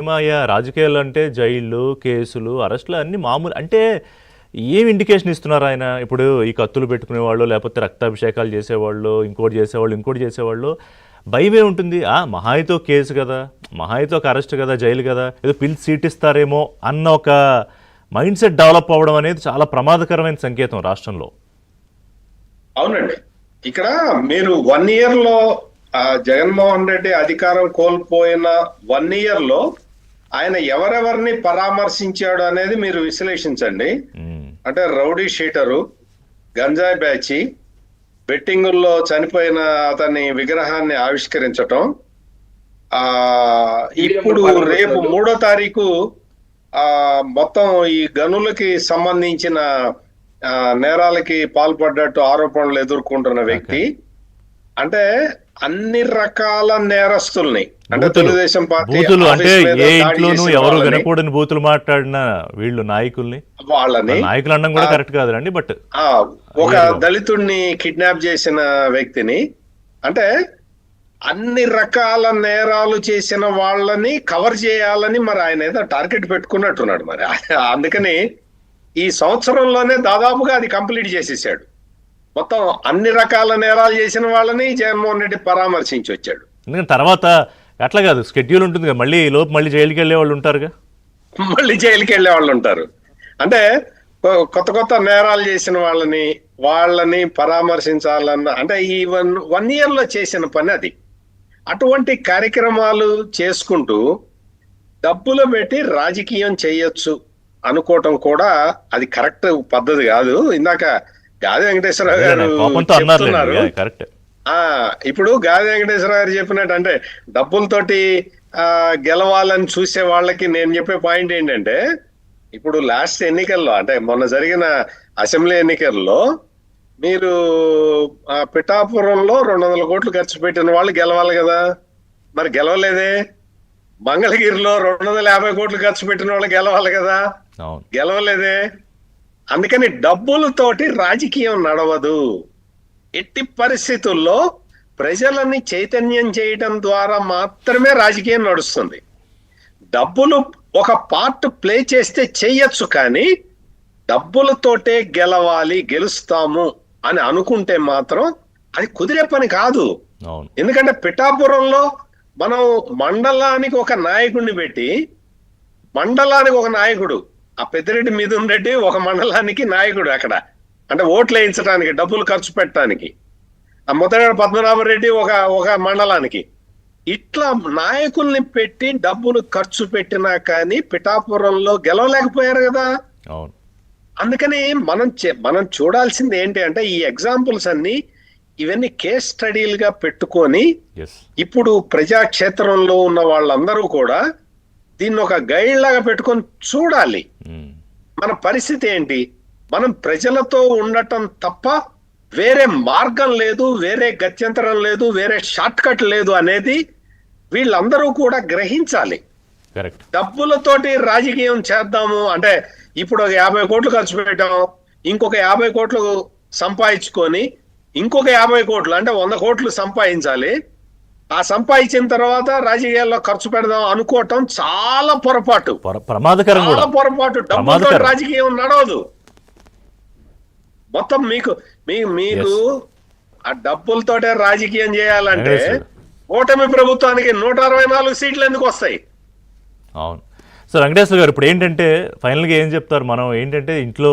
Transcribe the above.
సినిమాయా రాజకీయాలు అంటే జైళ్ళు, కేసులు, అరెస్టులు అన్నీ మామూలు. అంటే ఏం ఇండికేషన్ ఇస్తున్నారు ఆయన? ఇప్పుడు ఈ కత్తులు పెట్టుకునేవాళ్ళు, లేకపోతే రక్తాభిషేకాలు చేసేవాళ్ళు, ఇంకోటి చేసేవాళ్ళు భయమే ఉంటుంది. మహా అయితే ఒక కేసు కదా, మహా అయితే ఒక అరెస్ట్ కదా, జైలు కదా, ఏదో పిలిచి సీట్ ఇస్తారేమో అన్న ఒక మైండ్ సెట్ డెవలప్ అవ్వడం అనేది చాలా ప్రమాదకరమైన సంకేతం రాష్ట్రంలో. అవునండి. ఇక్కడ మీరు 1 year లో జగన్మోహన్ రెడ్డి అధికారం కోల్పోయిన 1 year లో ఆయన ఎవరెవరిని పరామర్శించాడు అనేది మీరు విశ్లేషించండి. అంటే రౌడీ షీటరు, గంజాయి బ్యాచి, బెట్టింగుల్లో చనిపోయిన అతని విగ్రహాన్ని ఆవిష్కరించటం, ఇప్పుడు రేపు 3వ తారీఖు మొత్తం ఈ గనులకి సంబంధించిన నేరాలకి పాల్పడ్డట్టు ఆరోపణలు ఎదుర్కొంటున్న వ్యక్తి. అంటే అన్ని రకాల నేరస్తుల్ని, అంటే తెలుగుదేశం పార్టీ ఎవరు వినకూడని బూతులు మాట్లాడిన వీళ్ళు వాళ్ళని నాయకులు అనడం కూడా కరెక్ట్ కాదండి. బట్ ఒక దళితుడిని కిడ్నాప్ చేసిన వ్యక్తిని, అంటే అన్ని రకాల నేరాలు చేసిన వాళ్ళని కవర్ చేయాలని మరి ఆయన ఏదో టార్గెట్ పెట్టుకున్నట్టున్నాడు. మరి అందుకని ఈ సంవత్సరంలోనే దాదాపుగా అది కంప్లీట్ చేసేసాడు. మొత్తం అన్ని రకాల నేరాలు చేసిన వాళ్ళని జగన్మోహన్ రెడ్డి పరామర్శించి వచ్చాడు. తర్వాత అట్లా కాదు, షెడ్యూల్ ఉంటుంది కదా, మళ్ళీ జైలుకి వెళ్ళే వాళ్ళు ఉంటారుగా, మళ్ళీ జైలుకి వెళ్ళే వాళ్ళు ఉంటారు. అంటే కొత్త నేరాలు చేసిన వాళ్ళని పరామర్శించాలన్న, అంటే ఈ 1 year లో చేసిన పని అది. అటువంటి కార్యక్రమాలు చేసుకుంటూ డబ్బులు పెట్టి రాజకీయం చేయొచ్చు అనుకోవటం కూడా అది కరెక్ట్ పద్ధతి కాదు. ఇందాక గాది వెంకటేశ్వరరావు గారు చెప్తున్నారు. ఇప్పుడు గాది వెంకటేశ్వరరావు గారు చెప్పినట్టు, అంటే డబ్బులతోటి గెలవాలని చూసే వాళ్ళకి నేను చెప్పే పాయింట్ ఏంటంటే, ఇప్పుడు లాస్ట్ ఎన్నికల్లో, అంటే మొన్న జరిగిన అసెంబ్లీ ఎన్నికల్లో మీరు పిఠాపురంలో 200 కోట్లు ఖర్చు పెట్టిన వాళ్ళు గెలవాలి కదా, మరి గెలవలేదే. మంగళగిరిలో 250 కోట్లు ఖర్చు పెట్టిన వాళ్ళు గెలవాలి కదా, గెలవలేదే. అందుకని డబ్బులతోటి రాజకీయం నడవదు. ఎట్టి పరిస్థితుల్లో ప్రజలని చైతన్యం చేయడం ద్వారా మాత్రమే రాజకీయం నడుస్తుంది. డబ్బులు ఒక పార్ట్ ప్లే చేస్తే చెయ్యొచ్చు, కానీ డబ్బులతోటే గెలుస్తాము అని అనుకుంటే మాత్రం అది కుదిరే పని కాదు. ఎందుకంటే పిఠాపురంలో మనం మండలానికి ఒక నాయకుడిని పెట్టి, ఆ పెద్దిరెడ్డి మిథున్ రెడ్డి ఒక మండలానికి నాయకుడు అక్కడ, అంటే ఓట్లు వేయించడానికి, డబ్బులు ఖర్చు పెట్టడానికి. ఆ ముద్దగడ పద్మనాభరెడ్డి ఒక మండలానికి. ఇట్లా నాయకుల్ని పెట్టి డబ్బులు ఖర్చు పెట్టినా కానీ పిఠాపురంలో గెలవలేకపోయారు కదా. అందుకని మనం చూడాల్సింది ఏంటి అంటే, ఈ ఎగ్జాంపుల్స్ అన్ని ఇవన్నీ కేస్ స్టడీలుగా పెట్టుకొని ఇప్పుడు ప్రజాక్షేత్రంలో ఉన్న వాళ్ళందరూ కూడా దీన్ని ఒక గైడ్ లాగా పెట్టుకొని చూడాలి. మన పరిస్థితి ఏంటి, మనం ప్రజలతో ఉండటం తప్ప వేరే మార్గం లేదు, వేరే గత్యంతరం లేదు, వేరే షార్ట్ కట్ లేదు అనేది వీళ్ళందరూ కూడా గ్రహించాలి. డబ్బులతోటి రాజకీయం చేద్దాము అంటే, ఇప్పుడు 50 కోట్లు ఖర్చు పెట్టాం, ఇంకొక 50 కోట్లు సంపాదించుకొని ఇంకొక 50 కోట్లు అంటే 100 కోట్లు సంపాదించాలి. ఆ సంపాదించిన తర్వాత రాజకీయాల్లో ఖర్చు పెడదాం అనుకోవటం చాలా పొరపాటు, చాలా పొరపాటు. డబ్బులతో రాజకీయం నడవదు. మొత్తం మీకు ఆ డబ్బులతోటే రాజకీయం చేయాలంటే కూటమి ప్రభుత్వానికి 164 సీట్లు ఎందుకు వస్తాయి? అవును. సో వెంకటేశ్వర గారు, ఇప్పుడు ఏంటంటే ఫైనల్గా ఏం చెప్తారు? మనం ఏంటంటే ఇంట్లో